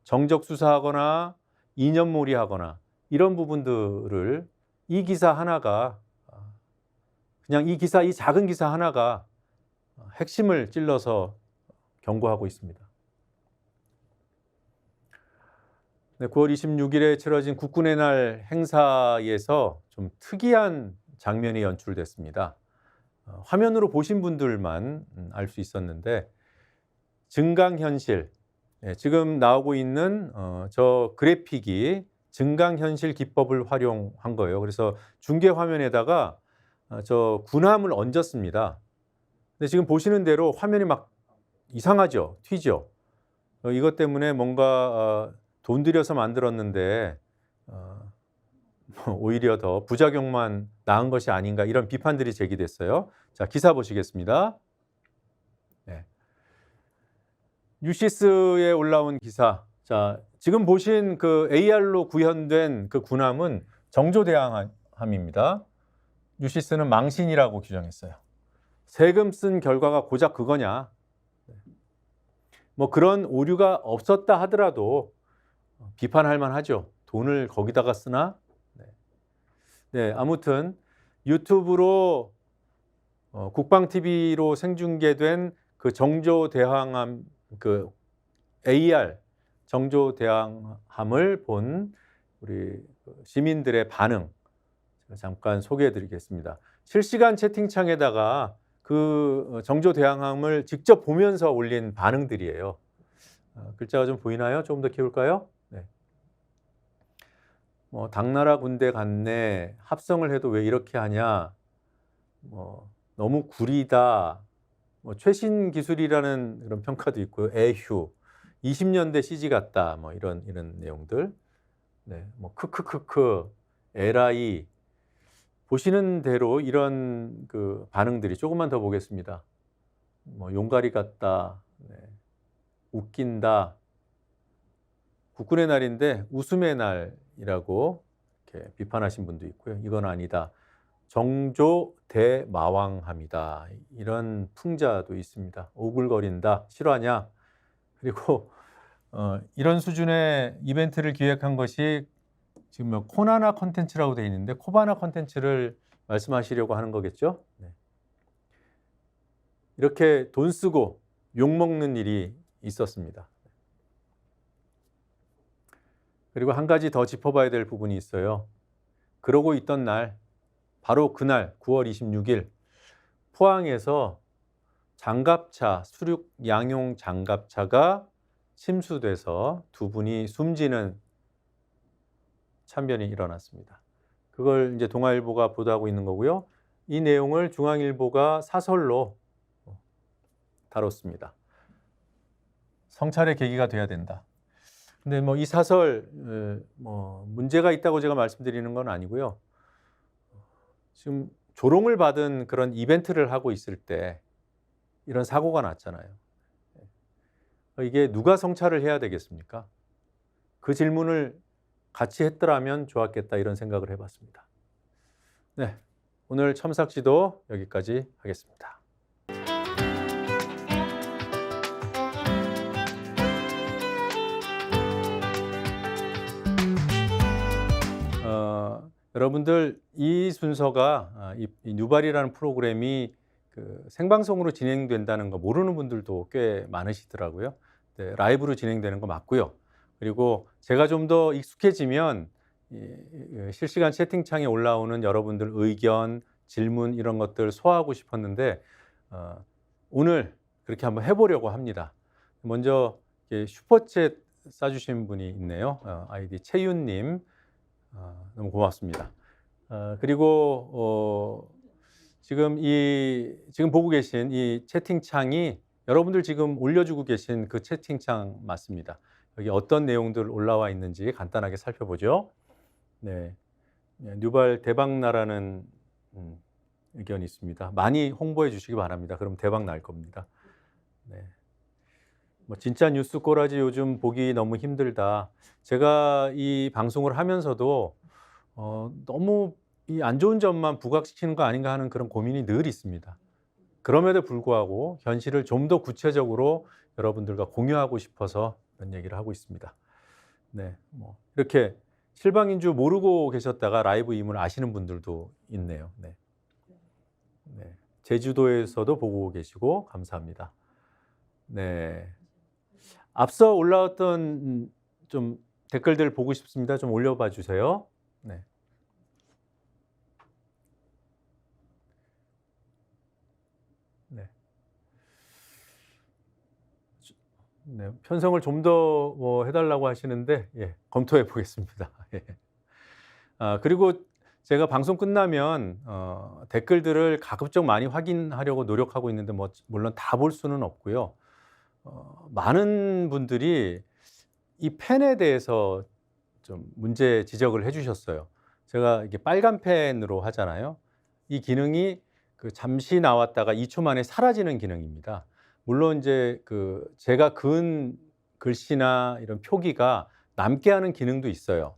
정적 수사하거나 이념몰이하거나 이런 부분들을 이 기사 하나가, 그냥 이 작은 기사 하나가 핵심을 찔러서 경고하고 있습니다. 네, 9월 26일에 치러진 국군의 날 행사에서 좀 특이한 장면이 연출됐습니다. 화면으로 보신 분들만 알 수 있었는데, 증강현실, 지금 나오고 있는 저 그래픽이 증강현실 기법을 활용한 거예요. 그래서 중계 화면에다가 저 군함을 얹었습니다. 근데 지금 보시는 대로 화면이 막 이상하죠? 튀죠? 이것 때문에 뭔가 돈 들여서 만들었는데 오히려 더 부작용만 낳은 것이 아닌가, 이런 비판들이 제기됐어요. 자, 기사 보시겠습니다. 네. 뉴시스에 올라온 기사. 자, 지금 보신 그 AR로 구현된 그 군함은 정조대왕함입니다. 뉴시스는 망신이라고 규정했어요. 세금 쓴 결과가 고작 그거냐. 뭐 그런 오류가 없었다 하더라도 비판할 만하죠. 돈을 거기다가 쓰나? 네, 아무튼 유튜브로 국방TV로 생중계된 그 정조대왕함, 그 AR 정조대왕함을 본 우리 시민들의 반응 잠깐 소개해드리겠습니다. 실시간 채팅창에다가 그 정조대왕함을 직접 보면서 올린 반응들이에요. 글자가 좀 보이나요? 조금 더 키울까요? 네. 뭐 당나라 군대 같네, 합성을 해도 왜 이렇게 하냐, 뭐 너무 구리다, 뭐 최신 기술이라는 그런 평가도 있고요. 에휴, 20년대 CG 같다, 뭐 이런 내용들. 네, 뭐 크크크크, 에라이. 보시는 대로 이런 그 반응들이, 조금만 더 보겠습니다. 뭐 용가리 같다, 네, 웃긴다. 국군의 날인데 웃음의 날이라고 이렇게 비판하신 분도 있고요. 이건 아니다. 정조대마왕함이다. 이런 풍자도 있습니다. 오글거린다. 실화냐? 그리고 이런 수준의 이벤트를 기획한 것이 지금 뭐 코나나 컨텐츠라고 되어 있는데 코바나 컨텐츠를 말씀하시려고 하는 거겠죠? 네. 이렇게 돈 쓰고 욕먹는 일이 있었습니다. 그리고 한 가지 더 짚어봐야 될 부분이 있어요. 그러고 있던 날, 바로 그날 9월 26일 포항에서 장갑차, 수륙 양용 장갑차가 침수돼서 두 분이 숨지는 참변이 일어났습니다. 그걸 이제 동아일보가 보도하고 있는 거고요. 이 내용을 중앙일보가 사설로 다뤘습니다. 성찰의 계기가 돼야 된다. 근데 뭐 이 사설 뭐 문제가 있다고 제가 말씀드리는 건 아니고요. 지금 조롱을 받은 그런 이벤트를 하고 있을 때 이런 사고가 났잖아요. 이게 누가 성찰을 해야 되겠습니까? 그 질문을 같이 했더라면 좋았겠다, 이런 생각을 해봤습니다. 네, 오늘 첨삭지도 여기까지 하겠습니다. 여러분들 이 순서가 이 뉴발이라는 프로그램이 그 생방송으로 진행된다는 거 모르는 분들도 꽤 많으시더라고요. 네, 라이브로 진행되는 거 맞고요. 그리고 제가 좀 더 익숙해지면 실시간 채팅창에 올라오는 여러분들 의견, 질문 이런 것들 소화하고 싶었는데 오늘 그렇게 한번 해보려고 합니다. 먼저 슈퍼챗 써주신 분이 있네요. 아이디 채윤님. 너무 고맙습니다. 그리고 지금 보고 계신 이 채팅창이 여러분들 지금 올려주고 계신 그 채팅창 맞습니다. 여기 어떤 내용들 올라와 있는지 간단하게 살펴보죠. 네, 뉴발 대박나라는 의견이 있습니다. 많이 홍보해 주시기 바랍니다. 그럼 대박 날 겁니다. 네. 뭐 진짜 뉴스 꼬라지 요즘 보기 너무 힘들다. 제가 이 방송을 하면서도 너무 이 안 좋은 점만 부각시키는 거 아닌가 하는 그런 고민이 늘 있습니다. 그럼에도 불구하고 현실을 좀 더 구체적으로 여러분들과 공유하고 싶어서 이런 얘기를 하고 있습니다. 네, 뭐 이렇게 실방인 줄 모르고 계셨다가 라이브 임을 아시는 분들도 있네요. 네. 네. 제주도에서도 보고 계시고 감사합니다. 네. 앞서 올라왔던 좀 댓글들 보고 싶습니다. 좀 올려봐 주세요. 네. 네. 네. 편성을 좀 더 뭐 해달라고 하시는데 예, 검토해 보겠습니다. 예. 그리고 제가 방송 끝나면 댓글들을 가급적 많이 확인하려고 노력하고 있는데 뭐 물론 다 볼 수는 없고요. 많은 분들이 이 펜에 대해서 좀 문제 지적을 해주셨어요. 제가 이게 빨간 펜으로 하잖아요. 이 기능이 그 잠시 나왔다가 2초 만에 사라지는 기능입니다. 물론 이제 그 제가 그은 글씨나 이런 표기가 남게 하는 기능도 있어요.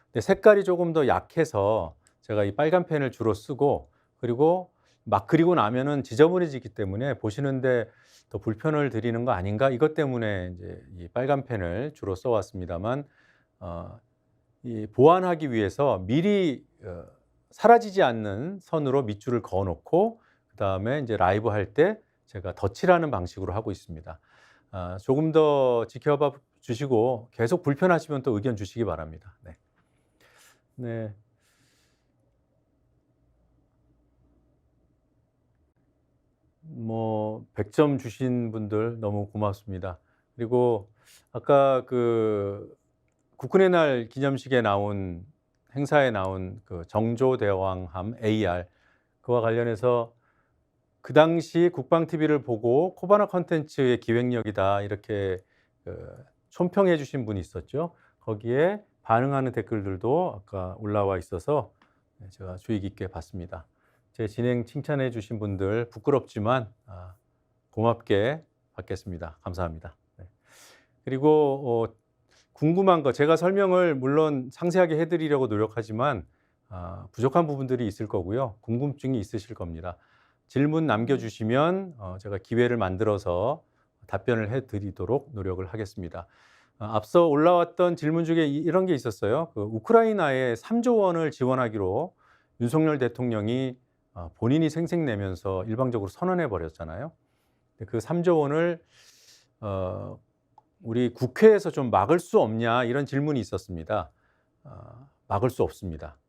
근데 색깔이 조금 더 약해서 제가 이 빨간 펜을 주로 쓰고 그리고 막 그리고 나면은 지저분해지기 때문에 보시는데 더 불편을 드리는 거 아닌가 이것 때문에 이제 이 빨간 펜을 주로 써왔습니다만 이 보완하기 위해서 미리 사라지지 않는 선으로 밑줄을 그어놓고 그 다음에 이제 라이브 할 때 제가 덧칠하는 방식으로 하고 있습니다. 조금 더 지켜봐 주시고 계속 불편하시면 또 의견 주시기 바랍니다. 네. 네. 뭐 100점 주신 분들 너무 고맙습니다. 그리고 아까 그 국군의 날 기념식에 나온 행사에 나온 그 정조대왕함 AR 그와 관련해서 그 당시 국방 TV를 보고 코바나 컨텐츠의 기획력이다 이렇게 촌평해 주신 분이 있었죠. 거기에 반응하는 댓글들도 아까 올라와 있어서 제가 주의 깊게 봤습니다. 제 진행 칭찬해 주신 분들 부끄럽지만 고맙게 받겠습니다. 감사합니다. 네. 그리고 궁금한 거 제가 설명을 물론 상세하게 해드리려고 노력하지만 부족한 부분들이 있을 거고요. 궁금증이 있으실 겁니다. 질문 남겨주시면 제가 기회를 만들어서 답변을 해드리도록 노력을 하겠습니다. 앞서 올라왔던 질문 중에 이런 게 있었어요. 그 우크라이나에 3조 원을 지원하기로 윤석열 대통령이 본인이 생색내면서 일방적으로 선언해 버렸잖아요. 그 3조 원을 우리 국회에서 좀 막을 수 없냐 이런 질문이 있었습니다. 막을 수 없습니다.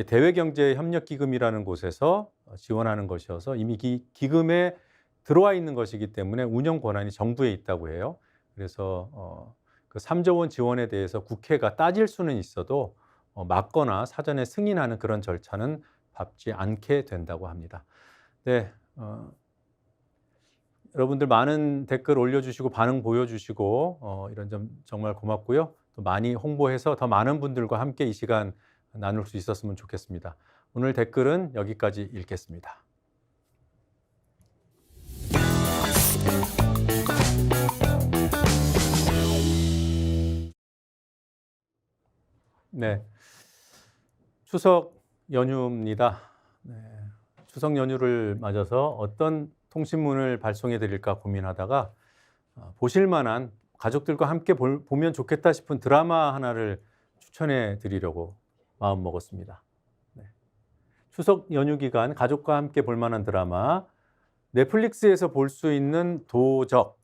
대외경제협력기금이라는 곳에서 지원하는 것이어서 이미 기금에 들어와 있는 것이기 때문에 운영 권한이 정부에 있다고 해요. 그래서 그 3조 원 지원에 대해서 국회가 따질 수는 있어도 막거나 사전에 승인하는 그런 절차는 밟지 않게 된다고 합니다. 네, 여러분들 많은 댓글 올려주시고 반응 보여주시고 이런 점 정말 고맙고요. 또 많이 홍보해서 더 많은 분들과 함께 이 시간 나눌 수 있었으면 좋겠습니다. 오늘 댓글은 여기까지 읽겠습니다. 네, 추석 연휴입니다. 추석 연휴를 맞아서 어떤 통신문을 발송해 드릴까 고민하다가 보실 만한 가족들과 함께 보면 좋겠다 싶은 드라마 하나를 추천해 드리려고 마음 먹었습니다. 추석 연휴 기간 가족과 함께 볼 만한 드라마 넷플릭스에서 볼 수 있는 도적.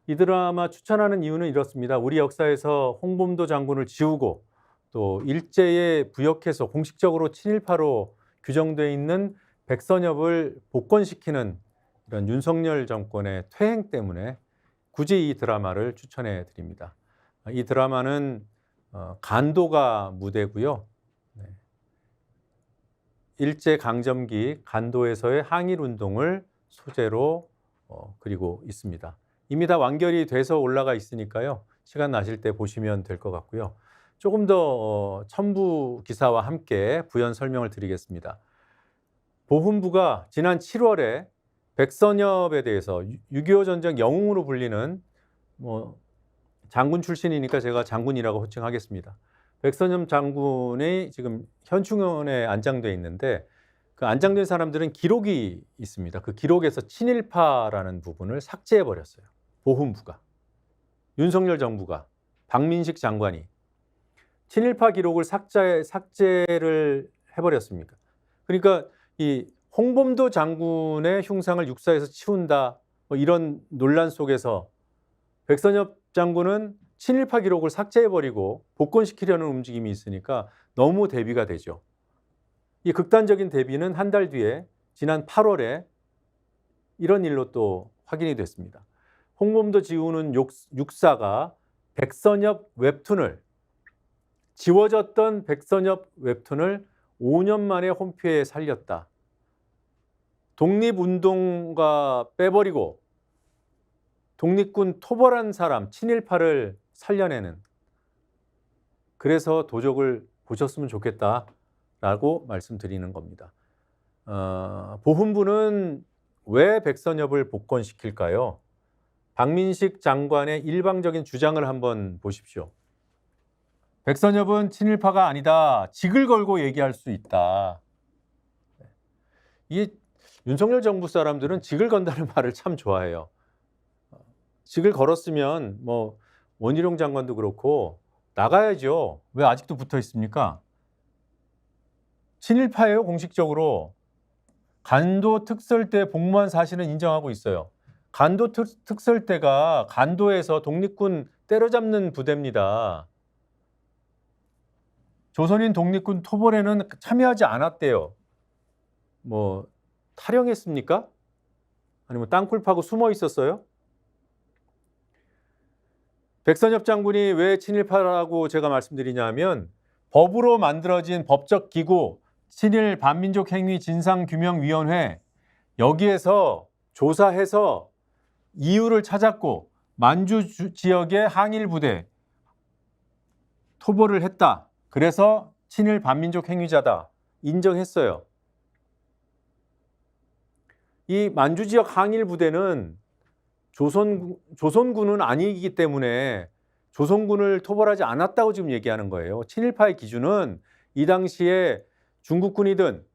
이 드라마 추천하는 이유는 이렇습니다. 우리 역사에서 홍범도 장군을 지우고 또 일제에 부역해서 공식적으로 친일파로 규정돼 있는 백선엽을 복권시키는 이런 윤석열 정권의 퇴행 때문에 굳이 이 드라마를 추천해 드립니다. 이 드라마는 간도가 무대고요. 일제 강점기 간도에서의 항일 운동을 소재로 그리고 있습니다. 이미 다 완결이 돼서 올라가 있으니까요. 시간 나실 때 보시면 될 것 같고요. 조금 더 첨부 기사와 함께 부연 설명을 드리겠습니다. 보훈부가 지난 7월에 백선엽에 대해서 6.25 전쟁 영웅으로 불리는 장군 출신이니까 제가 장군이라고 호칭하겠습니다. 백선엽 장군이 지금 현충원에 안장돼 있는데 그 안장된 사람들은 기록이 있습니다. 그 기록에서 친일파라는 부분을 삭제해 버렸어요. 보훈부가, 윤석열 정부가, 박민식 장관이 친일파 기록을 삭제를 해버렸습니까? 그러니까 이 홍범도 장군의 흉상을 육사에서 치운다 이런 논란 속에서 백선엽 장군은 친일파 기록을 삭제해버리고 복권시키려는 움직임이 있으니까 너무 대비가 되죠. 이 극단적인 대비는 한 달 뒤에 지난 8월에 이런 일로 또 확인이 됐습니다. 홍범도 지우는 육사가 백선엽 웹툰을 지워졌던 백선엽 웹툰을 5년 만에 홈페이지에 살렸다. 독립운동가 빼버리고 독립군 토벌한 사람, 친일파를 살려내는 그래서 도적을 보셨으면 좋겠다라고 말씀드리는 겁니다. 보훈부는 왜 백선엽을 복권시킬까요? 박민식 장관의 일방적인 주장을 한번 보십시오. 백선엽은 친일파가 아니다. 직을 걸고 얘기할 수 있다. 이게 윤석열 정부 사람들은 직을 건다는 말을 참 좋아해요. 직을 걸었으면 원희룡 장관도 그렇고 나가야죠. 왜 아직도 붙어 있습니까? 친일파예요, 공식적으로. 간도 특설대 복무한 사실은 인정하고 있어요. 간도 특설대가 간도에서 독립군 때려잡는 부대입니다. 조선인 독립군 토벌에는 참여하지 않았대요. 탈영했습니까? 아니면 땅굴 파고 숨어 있었어요? 백선엽 장군이 왜 친일파라고 제가 말씀드리냐면 법으로 만들어진 법적 기구 친일 반민족 행위 진상규명위원회 여기에서 조사해서 이유를 찾았고 만주 지역의 항일 부대 토벌을 했다. 그래서 친일 반민족 행위자다. 인정했어요. 이 만주 지역 항일 부대는 조선군은 아니기 때문에 조선군을 토벌하지 않았다고 지금 얘기하는 거예요. 친일파의 기준은 이 당시에 중국군이든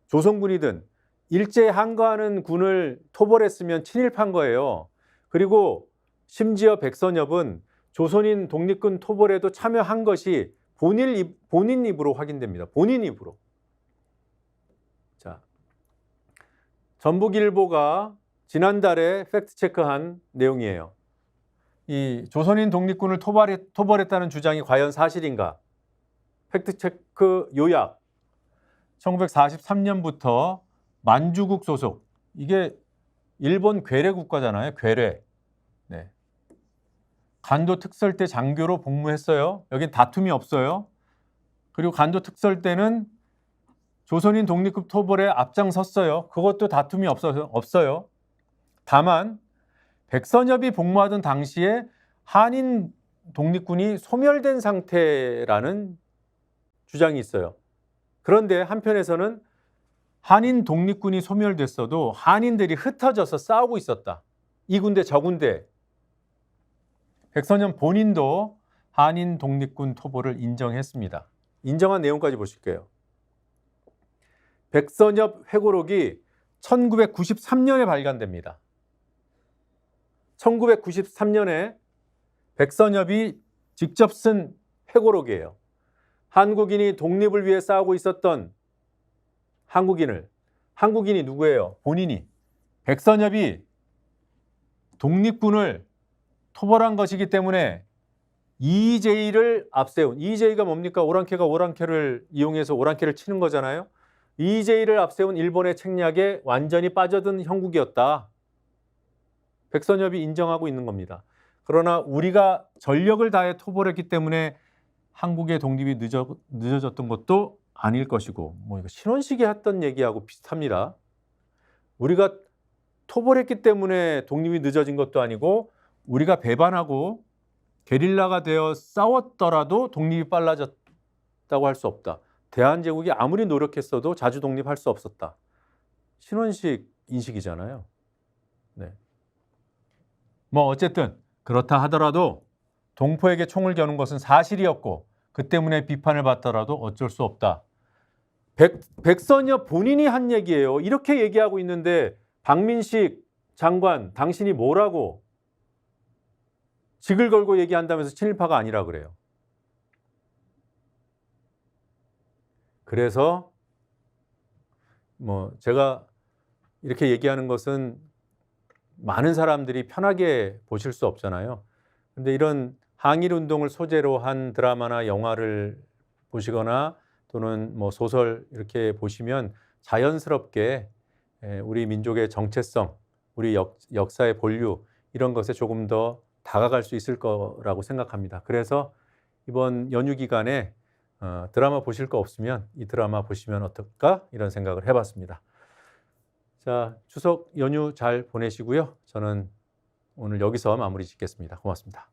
조선군이든 일제에 항거하는 군을 토벌했으면 친일파인 거예요. 그리고 심지어 백선엽은 조선인 독립군 토벌에도 참여한 것이 본인 입으로 확인됩니다. 본인 입으로. 자, 전북일보가 지난달에 팩트체크한 내용이에요. 이 조선인 독립군을 토벌했다는 주장이 과연 사실인가? 팩트체크 요약. 1943년부터 만주국 소속. 이게 일본 괴뢰 국가잖아요. 괴뢰. 네. 간도 특설대 장교로 복무했어요. 여긴 다툼이 없어요. 그리고 간도 특설대는 조선인 독립군 토벌에 앞장섰어요. 그것도 다툼이 없어요. 다만 백선엽이 복무하던 당시에 한인 독립군이 소멸된 상태라는 주장이 있어요. 그런데 한편에서는 한인 독립군이 소멸됐어도 한인들이 흩어져서 싸우고 있었다. 이 군데 저 군데. 백선엽 본인도 한인 독립군 토벌을 인정했습니다. 인정한 내용까지 보실게요. 백선엽 회고록이 1993년에 발간됩니다. 1993년에 백선엽이 직접 쓴 회고록이에요. 한국인이 독립을 위해 싸우고 있었던 한국인이 누구예요? 본인이. 백선엽이 독립군을 토벌한 것이기 때문에 이재희를 앞세운, 이재희가 뭡니까? 오랑캐가 오랑캐를 이용해서 오랑캐를 치는 거잖아요. 이재희를 앞세운 일본의 책략에 완전히 빠져든 형국이었다. 백선엽이 인정하고 있는 겁니다. 그러나 우리가 전력을 다해 토벌했기 때문에 한국의 독립이 늦어졌던 것도 아닐 것이고, 뭐 이거 신원식이 했던 얘기하고 비슷합니다. 우리가 토벌했기 때문에 독립이 늦어진 것도 아니고, 우리가 배반하고 게릴라가 되어 싸웠더라도 독립이 빨라졌다고 할 수 없다. 대한제국이 아무리 노력했어도 자주 독립할 수 없었다. 신원식 인식이잖아요. 네. 뭐 어쨌든 그렇다 하더라도 동포에게 총을 겨눈 것은 사실이었고 그 때문에 비판을 받더라도 어쩔 수 없다. 백선엽 본인이 한 얘기예요. 이렇게 얘기하고 있는데 박민식 장관 당신이 뭐라고 직을 걸고 얘기한다면서 친일파가 아니라 그래요. 그래서 뭐 제가 이렇게 얘기하는 것은 많은 사람들이 편하게 보실 수 없잖아요. 근데 이런 항일 운동을 소재로 한 드라마나 영화를 보시거나 또는 뭐 소설 이렇게 보시면 자연스럽게 우리 민족의 정체성, 우리 역사의 본류 이런 것에 조금 더 다가갈 수 있을 거라고 생각합니다. 그래서 이번 연휴 기간에 드라마 보실 거 없으면 이 드라마 보시면 어떨까 이런 생각을 해봤습니다. 자, 추석 연휴 잘 보내시고요. 저는 오늘 여기서 마무리 짓겠습니다. 고맙습니다.